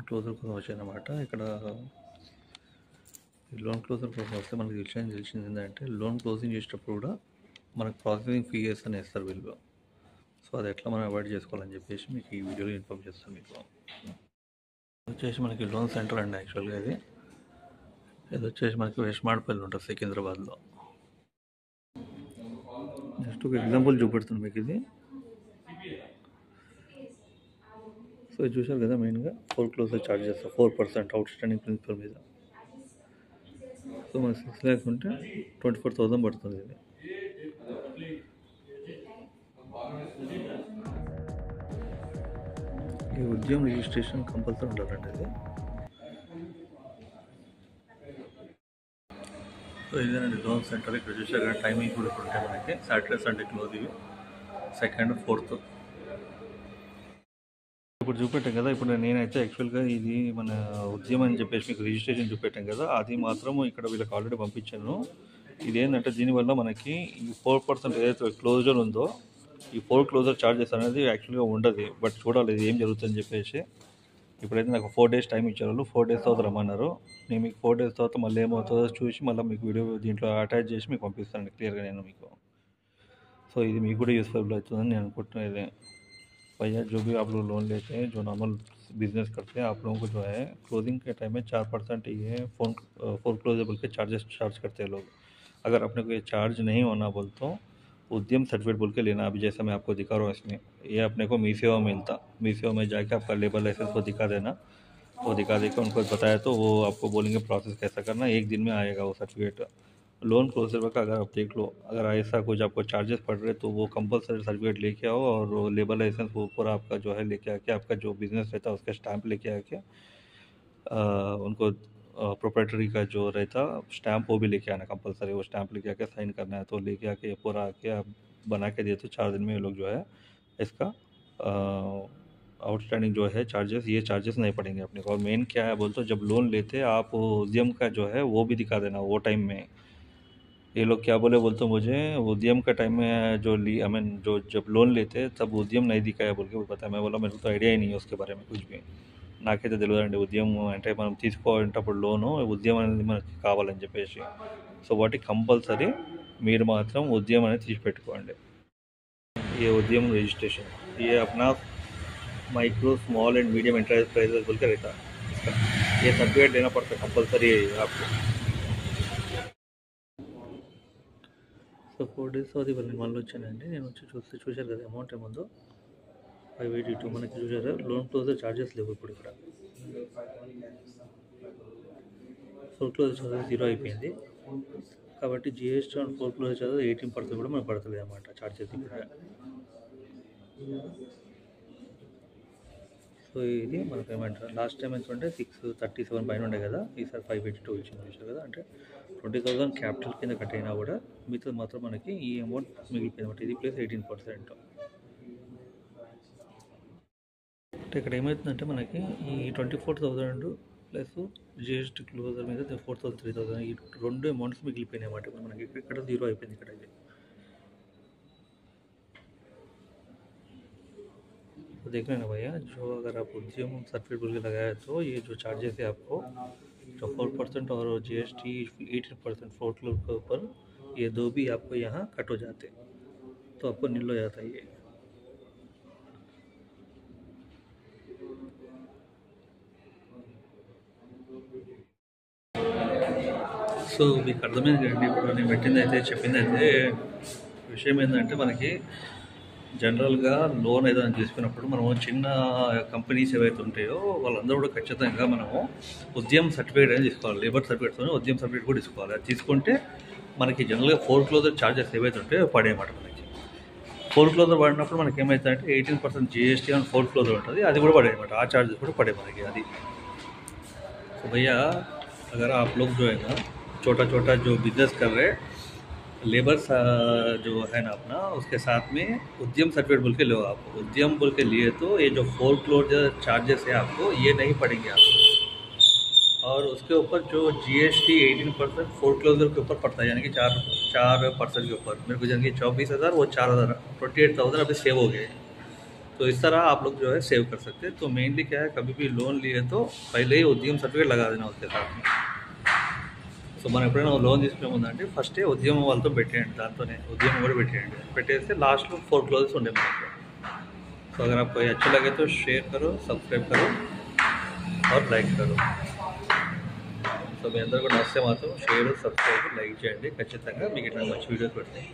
Closure కోసం వచ్చానమాట. ఇక్కడ ఈ లోన్ క్లోజర్ కోసం వస్తే మనకి తెలిసింది ఏంటంటే, లోన్ క్లోజింగ్ చేసేటప్పుడు కూడా మనకు ప్రాసెసింగ్ ఫీస్ అని వేస్తారు వీళ్ళు. సో అది ఎట్లా మనం అవాయిడ్ చేసుకోవాలని చెప్పేసి మీకు ఈ వీడియోలో ఇన్ఫార్మ్ చేస్తాను. మీకు వచ్చేసి మనకి లోన్ సెంటర్ అండి. యాక్చువల్గా ఇది వచ్చేసి మనకి వెస్ట్మాడ్పల్లి ఉంటుంది సికింద్రాబాద్లో. జస్ట్ ఒక ఎగ్జాంపుల్ చూపెడుతుంది మీకు ఇది. సో ఇది చూసారు కదా, మెయిన్గా ఫోర్ క్లోజర్ ఛార్జ్ చేస్తారు 4% అవుట్ స్టాండింగ్ ప్రిన్సిపల్ మీద. సో మనకి 6 lakhs ఉంటే 24,000 పడుతుంది ఇది. ఈ ఉద్యమం రిజిస్ట్రేషన్ కంపల్సరీ ఉండాలండి ఇది. సో ఇదేనండి లోన్ సెంటర్. ఇక్కడ చూసారు కదా, టైమింగ్ కూడా ఇప్పుడు ఉంటాయి మనకి. సాటర్డే సండే క్లోజ్ ఇవి, 2nd 4th. ఇప్పుడు చూపెట్టాం కదా, ఇప్పుడు నేనైతే యాక్చువల్గా ఇది మన ఉద్యమం అని చెప్పేసి మీకు రిజిస్ట్రేషన్ చూపెట్టాం కదా, అది మాత్రం ఇక్కడ వీళ్ళకి ఆల్రెడీ పంపించాను. ఇదేంటంటే దీనివల్ల మనకి ఈ 4% ఏదైతే క్లోజర్ ఉందో, ఈ 4 క్లోజర్ ఛార్జెస్ అనేది యాక్చువల్గా ఉండదు. బట్ చూడాలి ఇది ఏం జరుగుతుందని చెప్పేసి. ఇప్పుడైతే నాకు 4 days టైం ఇచ్చారు వాళ్ళు. 4 days తర్వాత రమ్మన్నారు. నేను మీకు 4 days తర్వాత మళ్ళీ ఏమవుతుందో చూసి మళ్ళీ మీకు వీడియో దీంట్లో అటాచ్ చేసి మీకు పంపిస్తాను క్లియర్గా నేను మీకు. సో ఇది మీకు కూడా యూస్ఫుల్ అవుతుందని నేను అనుకుంటున్నాను. भैया जो भी आप लोग लोन लेते हैं, जो नॉर्मल बिजनेस करते हैं, आप लोगों को जो है क्लोजिंग के टाइम में 4% ये फोन क्लोजेबल के चार्ज करते हैं लोग. अगर अपने को ये चार्ज नहीं होना बोल तो उद्यम सर्टिफिकेट बोल के लेना. अभी जैसा मैं आपको दिखा रहा हूँ इसमें, ये अपने को मीसेवा मिलता. मीसेवा में जाके आपका लेबर लाइसेंस को दिखा देना. वो दिखा देकर उनको बताया तो वो आपको बोलेंगे प्रोसेस कैसा करना. 1 दिन में आएगा वो सर्टिफिकेट. लोन क्लोजर का अगर आप देख लो, अगर ऐसा कुछ आपको चार्जेस पड़ रहे तो वो कंपलसरी सर्टिफिकेट लेके आओ, और लेबर लाइसेंस वो ऊपर आपका जो है लेके आके, आपका जो बिज़नेस रहता है उसका स्टैंप लेके आके, उनको प्रोप्राइटरी का जो रहता स्टैंप वो भी लेके आना कंपलसरी. वो स्टैंप लेके आके साइन करना है. तो लेके आके पूरा आके आप बना के दिए तो 4 दिन में ये लोग जो है इसका आउटस्टैंडिंग जो है चार्जेस, ये चार्जेस नहीं पड़ेंगे अपने को. और मेन क्या है बोल तो, जब लोन लेते आप उद्यम का जो है वो भी दिखा देना. वो टाइम में ये लोग क्या बोले बोलते मुझे, उद्यम का टाइम में जो जो जब लोन लेते तब उद्यम नहीं दिखाया बोल के बताया. मैं बोला मेरे को तो आइडिया ही नहीं है उसके बारे में कुछ भी. నాకైతే తెలియదండి ఉద్యమం అంటే మనం తీసుకోవాలంటప్పుడు లోను ఉద్యమం అనేది మనకి కావాలని చెప్పేసి. సో వాటి కంపల్సరీ మీరు మాత్రం ఉద్యమం అనేది తీసి పెట్టుకోండి. ये उद्यम रजिस्ट्रेशन ये अपना micro small and medium enterprises बोल के रहता है. इसका ये सर्टिफिकेट देना पड़ता है कंपलसरी आपको. సో 4 days అది మళ్ళీ వచ్చానండి. నేను వచ్చి చూశారు కదా అమౌంట్ ఏముందో 582. మనకి చూసారా లోన్ క్లోజర్ ఛార్జెస్ లేవు ఇప్పుడు ఇక్కడ. ఫోర్ క్లోజర్ ఛార్జెస్ 0 అయిపోయింది కాబట్టి GST and foreclosure charges 18% కూడా మనకు పడుతుంది అన్నమాట ఛార్జెస్ ఇక్కడ. సో ఇది మన పేమెంట్. లాస్ట్ టైం ఎంతంటే 637 పైన ఉండే కదా, ఈసారి 582 ఇచ్చింది చూసారు కదా. అంటే 20,000 క్యాపిటల్ కింద కట్ అయినా కూడా మిగతా మాత్రం మనకి ఈ అమౌంట్ మిగిలిపోయింది అన్నమాట. ఇది ప్లస్ 18%. అంటే ఇక్కడ ఏమవుతుందంటే మనకి ఈ 24,000 ప్లస్ జిఎస్టీ క్లోజర్ మీద 4,000 3,000 ఈ 2 అమౌంట్స్ మిగిలిపోయినాయి అన్నమాట. ఇప్పుడు మనకి ఇక్కడ 0 అయిపోయింది ఇక్కడ. ఇది तो देख रहे हैं ना भैया, जो अगर आप उद्यम सर्टिफिकेट बोल के लगाया तो ये जो चार्जेस है आपको जो 4% और जीएसटी 18% फोर क्लोज के ऊपर, ये 2 भी आपको यहाँ कट हो जाते, तो आपको नील हो जाता है ये. సో మీకు అర్థమైంది కదండి. ఇప్పుడు నేను పెట్టిందైతే చెప్పిందైతే విషయం ఏంటంటే, మనకి జనరల్గా లోన్ ఏదైనా తీసుకున్నప్పుడు మనము చిన్న కంపెనీస్ ఏవైతే ఉంటాయో వాళ్ళందరూ కూడా ఖచ్చితంగా మనము ఉద్యమ సర్టిఫికేట్ అనేది తీసుకోవాలి. లేబర్ సర్టిఫికేట్తో ఉద్యమ సర్టిఫికేట్ కూడా తీసుకోవాలి. అది తీసుకుంటే మనకి జనరల్గా ఫోర్ క్లోజర్ ఛార్జెస్ ఏవైతే ఉంటాయో పడేయమాట. మనకి ఫోర్ క్లోజర్ పడినప్పుడు మనకి ఏమవుతుందంటే 18% జిఎస్టీ అని ఫోర్ క్లోజర్ ఉంటుంది, అది కూడా పడేయమాట. ఆ ఛార్జెస్ కూడా పడే మనకి అది. तो भैया अगर आप लोग जो है ना छोटा छोटा जो बिजनेस कर रहे लेबर जो है ना अपना, उसके साथ में उद्यम सर्टिफिकेट बोल के लो. आप उद्यम बोल के लिए तो ये जो फोर क्लोजर चार्जेस है आपको ये नहीं पड़ेंगे आपको. और उसके ऊपर जो जीएसटी 18% फोर क्लोजर के ऊपर पड़ता है, यानी कि 4% के ऊपर. मेरे को यानी कि 24,000 वो 4,000 28,000 अभी सेव हो गए. तो इस तरह आप लोग जो है सेव कर सकते हैं। तो मेनली क्या है, कभी भी लोन लिए तो पहले ही उद्यम सर्टिफिकेट लगा देना उसके साथ में। సో మనం ఎప్పుడైనా లోన్ తీసుకునే ముందంటే ఫస్టే ఉద్యమం వాళ్ళతో పెట్టేయండి, దాంతోనే ఉద్యమం కూడా పెట్టేయండి, పెట్టేస్తే లాస్ట్లో 4 क्लोजेस ఉండే మనకు। సో अगर आपको ये अच्छा लगे तो शेयर करो, सब्सक्राइब करो और लाइक करो। సో మీ అందరూ కూడా నచ్చితే మాత్రం షేర్, సబ్స్క్రైబ్, లైక్ చేయండి ఖచ్చితంగా। మీకు ఇట్లా మంచి వీడియోస్ పెడతాయి।